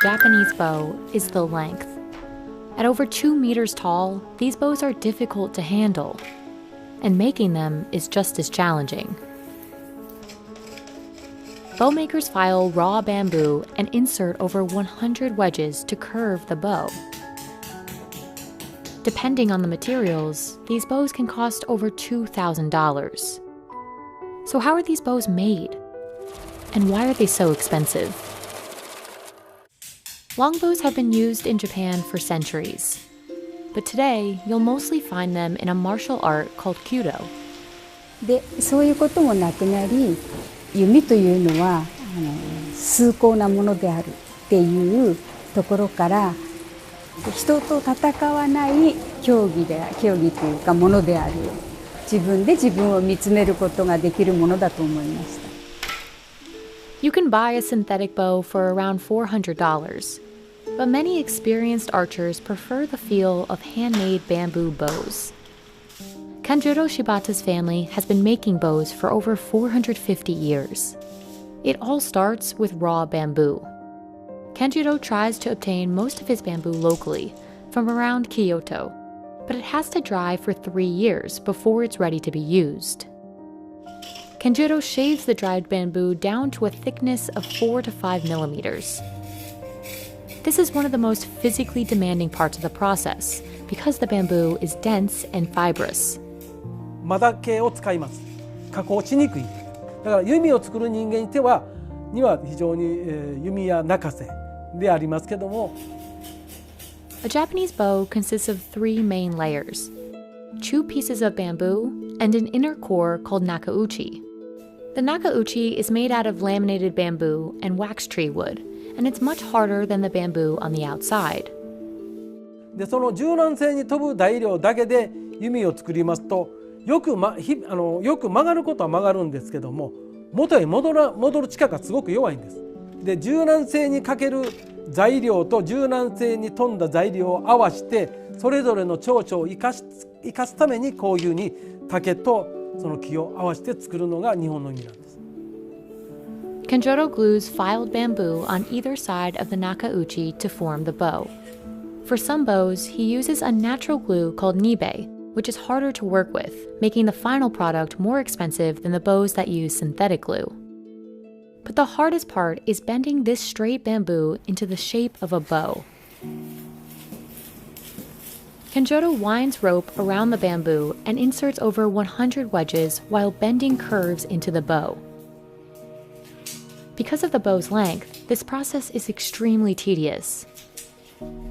Japanese bow is the length. At over 2 meters tall, these bows are difficult to handle, and making them is just as challenging. Bow makers file raw bamboo and insert over 100 wedges to curve the bow. Depending on the materials, these bows can cost over $2,000. So how are these bows made? And why are they so expensive? Longbows have been used in Japan for centuries, but today you'll mostly find them in a martial art called Kyudo. で、そういうこともなくなり、弓というのは崇高なものであるっていうところから、人と戦わない競技というかものである。自分で自分を見つめることができるものだと思いました。You can buy a synthetic bow for around $400, but many experienced archers prefer the feel of handmade bamboo bows. Kanjuro Shibata's family has been making bows for over 450 years. It all starts with raw bamboo. Kanjuro tries to obtain most of his bamboo locally, from around Kyoto, but it has to dry for 3 years before it's ready to be used. Kanjuro shaves the dried bamboo down to a thickness of 4 to 5 millimeters. This is one of the most physically demanding parts of the process because the bamboo is dense and fibrous. マダ系を使います。加工しにくい。だから弓を作る人間には非常に弓や中瀬でありますけども。A Japanese bow consists of 3 main layers: 2 pieces of bamboo and an inner core called nakauchi. The nakauchi is made out of laminated bamboo and wax tree wood, and it's much harder than the bamboo on the outside. でその柔軟性に富む材料だけで弓を作りますとよく曲がることは曲がるんですけども元へ戻る力がすごく弱いんです。で柔軟性に欠ける材料と柔軟性に富んだ材料を合わせてそれぞれの長所を生かすためにこういうふうに竹とその木を合わせて作るのが日本の弓なんです。Kanjuro glues filed bamboo on either side of the nakauchi to form the bow. For some bows, he uses a natural glue called nibe, which is harder to work with, making the final product more expensive than the bows that use synthetic glue. But the hardest part is bending this straight bamboo into the shape of a bow. Kanjuro winds rope around the bamboo and inserts over 100 wedges while bending curves into the bow. Because of the bow's length, this process is extremely tedious.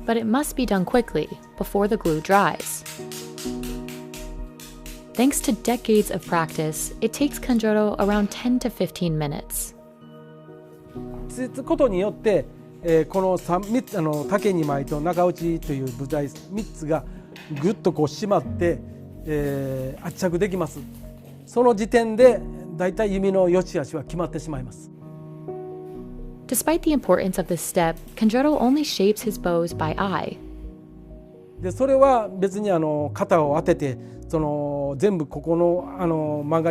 But it must be done quickly before the glue dries. Thanks to decades of practice, it takes Kanjuro around 10 to 15 minutes. つくことによって、この竹2枚と中打ちという部材3つがぐっとこう締まって、圧着できます。その時点でだいたい弓の良し悪しは決まってしまいます。Despite the importance of this step, Kanjuro only shapes his bows by eye. でそれは別に型を当てて全部ここの曲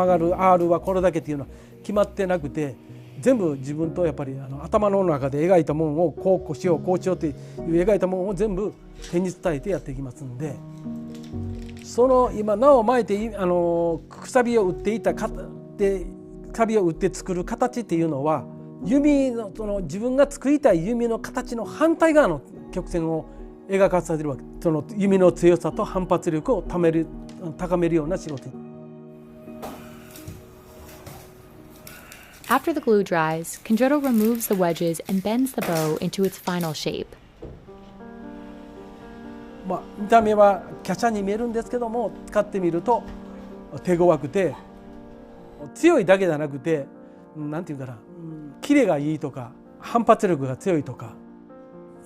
がる R はこれだけっていうのは決まってなくて全部自分とやっぱり頭の中で描いたものをこうしようという描いたものを全部手に伝えてやっていきますので今縄を巻いてくさびを打っていたくさびを打って作る形っていうのは弓の自分が作りたい弓の形の反対側の曲線を描かされるわけ。弓の強さと反発力を高めるような仕事。After the glue dries, Kanjuro removes the wedges and bends the bow into its final shape. 見た目は華奢に見えるんですけども使ってみると手強くて強いだけじゃなくてなんていうかなキレがいいとか反発力が強いとか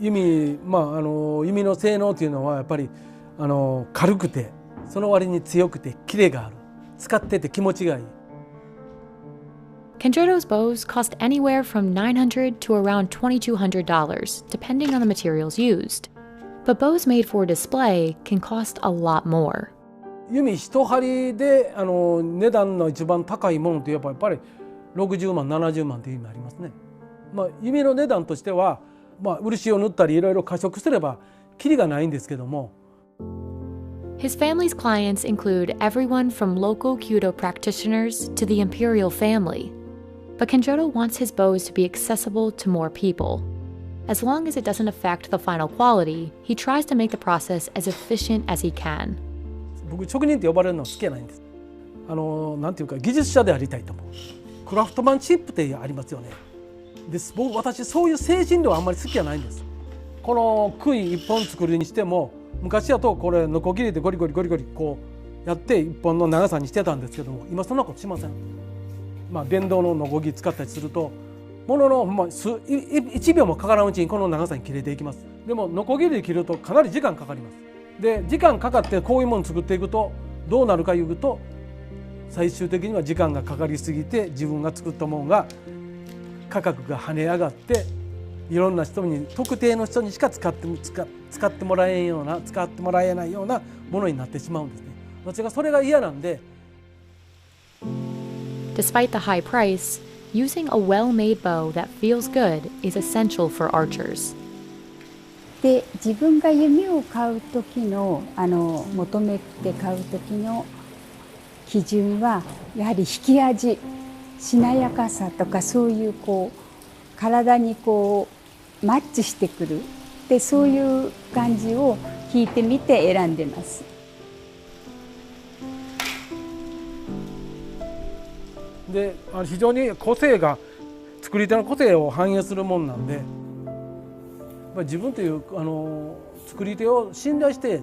弓の性能というのはやっぱり軽くてその割に強くてキレがある使ってて気持ちがいい。Kanjuro's bows cost anywhere from $900 to around $2,200, depending on the materials used. But bows made for display can cost a lot more. 弓一針で値段の一番高いものってやっぱり60万70万という意味ありますね。弓の値段としては漆を塗ったりいろいろ加色すればキリがないんですけども。His family's clients include everyone from local Kyudo practitioners to the imperial family. But Kenjodo wants his bows to be accessible to more people. As long as it doesn't affect the final quality, he tries to make the process as efficient as he can. 僕職人って呼ばれるの好きじゃないんです。なんていうか技術者でありたいと思う。クラフトマンシップってありますよね。私そういう精神量はあんまり好きじゃないんです。この杭一本作るにしても昔だとこれノコギリでゴリゴリゴリゴリこうやって一本の長さにしてたんですけども、今そんなことしません。電動のノコギリ使ったりするとものの1秒もかからんうちにこの長さに切れていきます。でもノコギリで切るとかなり時間かかります。で時間かかってこういうもの作っていくとどうなるかいうと、最終的には時間がかかりすぎて自分が作ったものが価格が跳ね上がっていろんな人に特定の人にしか使ってもらえないようなものになってしまうんですね。私がそれが嫌なんで。Despite the high price, using a well-made bow that feels good is essential for archers. で自分が弓を買う時の求めて買う時の基準はやはり引き味、しなやかさとかそういう体にマッチしてくるでそういう感じを弾いてみて選んでます。で非常に作り手の個性を反映するもんなんで、自分という作り手を信頼して